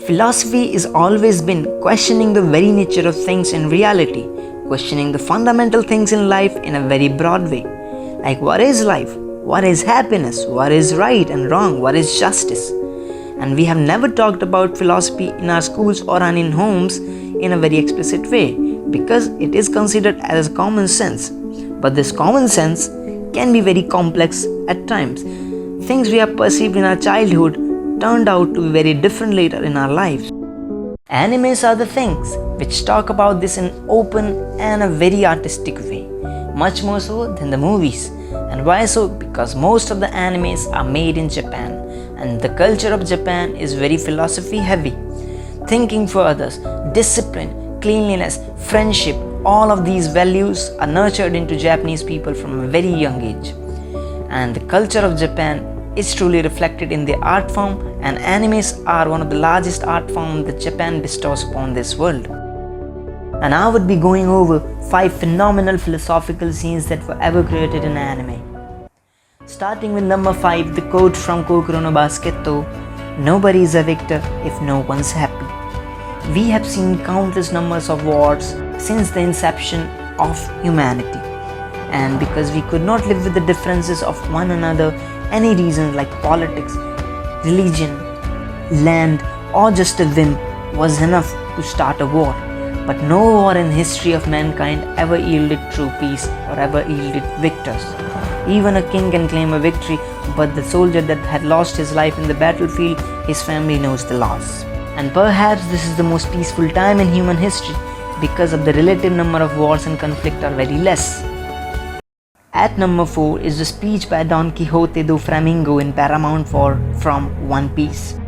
Philosophy has always been questioning the very nature of things in reality, questioning the fundamental things in life in a very broad way. Like, what is life? What is happiness? What is right and wrong? What is justice? And we have never talked about philosophy in our schools or in homes in a very explicit way because it is considered as common sense. But this common sense can be very complex at times. Things we have perceived in our childhood turned out to be very different later in our lives. Animes are the things which talk about this in open and a very artistic way, much more so than the movies. And why so? Because most of the animes are made in Japan, and the culture of Japan is very philosophy heavy. Thinking for others, discipline, cleanliness, friendship, all of these values are nurtured into Japanese people from a very young age. And the culture of Japan is truly reflected in the art form, and animes are one of the largest art forms that Japan bestows upon this world. And I would be going over 5 phenomenal philosophical scenes that were ever created in anime. Starting with number 5, the quote from Kokuro no Basuketo, "Nobody is a victor if no one's happy." We have seen countless numbers of wars since the inception of humanity. And because we could not live with the differences of one another, any reasons like politics, religion, land, or just a whim was enough to start a war. But no war in history of mankind ever yielded true peace or ever yielded victors. Even a king can claim a victory, but the soldier that had lost his life in the battlefield, his family knows the loss. And perhaps this is the most peaceful time in human history because of the relative number of wars and conflict are very less. At number 4 is the speech by Don Quixote Doflamingo in Paramount 4 from One Piece.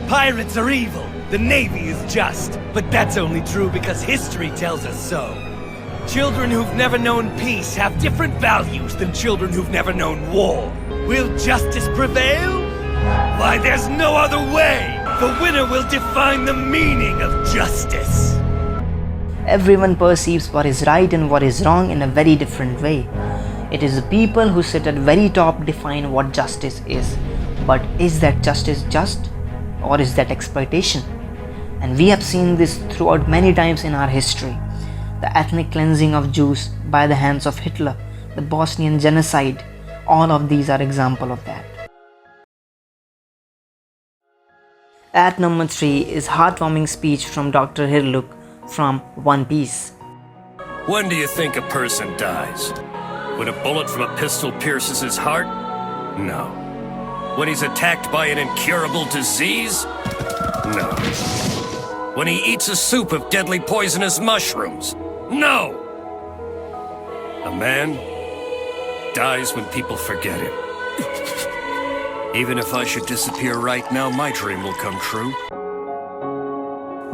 Pirates are evil, the Navy is just, but that's only true because history tells us so. Children who've never known peace have different values than children who've never known war. Will justice prevail? Why, there's no other way! The winner will define the meaning of justice. Everyone perceives what is right and what is wrong in a very different way. It is the people who sit at very top define what justice is. But is that justice just? Or is that exploitation? And we have seen this throughout many times in our history. The ethnic cleansing of Jews by the hands of Hitler, the Bosnian genocide, all of these are examples of that. At number 3 is heartwarming speech from Dr. Hililuk from One Piece. When do you think a person dies? When a bullet from a pistol pierces his heart? No. When he's attacked by an incurable disease? No. When he eats a soup of deadly poisonous mushrooms? No! A man dies when people forget him. Even if I should disappear right now, my dream will come true.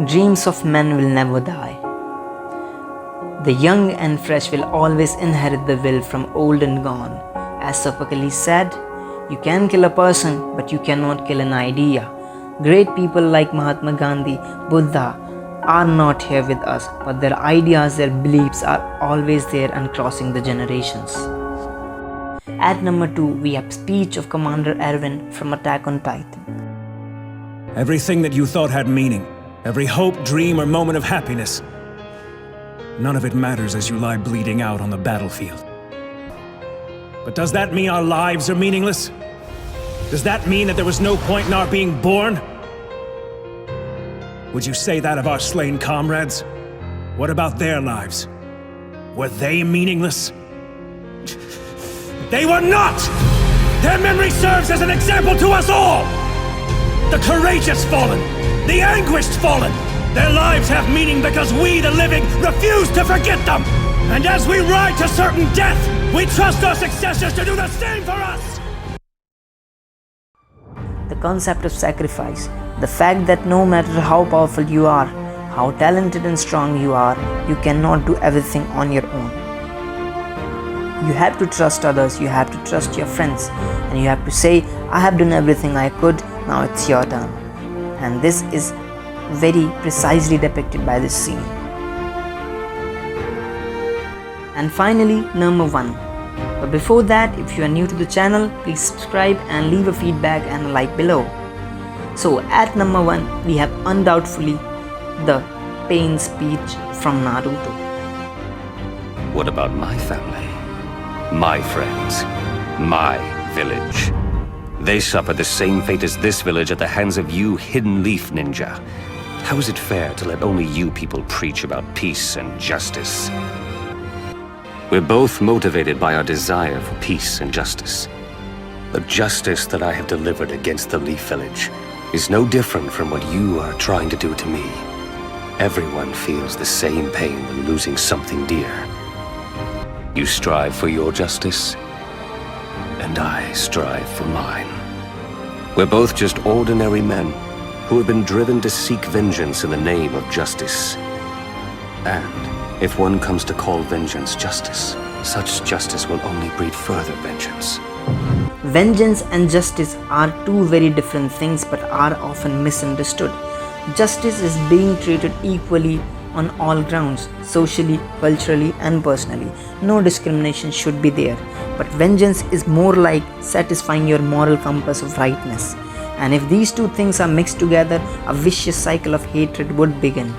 Dreams of men will never die. The young and fresh will always inherit the will from old and gone. As Sophocles said, you can kill a person, but you cannot kill an idea. Great people like Mahatma Gandhi, Buddha are not here with us, but their ideas, their beliefs are always there and crossing the generations. At number 2, we have speech of Commander Erwin from Attack on Titan. Everything that you thought had meaning, every hope, dream, or moment of happiness, none of it matters as you lie bleeding out on the battlefield. But does that mean our lives are meaningless? Does that mean that there was no point in our being born? Would you say that of our slain comrades? What about their lives? Were they meaningless? They were not! Their memory serves as an example to us all! The courageous fallen, the anguished fallen, their lives have meaning because we, the living, refuse to forget them! And as we ride to certain death, we trust our successors to do the same for us! The concept of sacrifice, the fact that no matter how powerful you are, how talented and strong you are, you cannot do everything on your own. You have to trust others, you have to trust your friends, and you have to say, I have done everything I could, now it's your turn. And this is very precisely depicted by this scene. And finally, number 1. But before that, if you are new to the channel, please subscribe and leave a feedback and a like below. So at number 1 we have undoubtedly the pain speech from Naruto. What about my family? My friends? My village? They suffer the same fate as this village at the hands of you hidden leaf ninja. How is it fair to let only you people preach about peace and justice? We're both motivated by our desire for peace and justice. The justice that I have delivered against the Leaf Village is no different from what you are trying to do to me. Everyone feels the same pain when losing something dear. You strive for your justice, and I strive for mine. We're both just ordinary men who have been driven to seek vengeance in the name of justice. And if one comes to call vengeance justice, such justice will only breed further vengeance. Vengeance and justice are two very different things but are often misunderstood. Justice is being treated equally on all grounds, socially, culturally and personally. No discrimination should be there. But vengeance is more like satisfying your moral compass of rightness. And if these two things are mixed together, a vicious cycle of hatred would begin.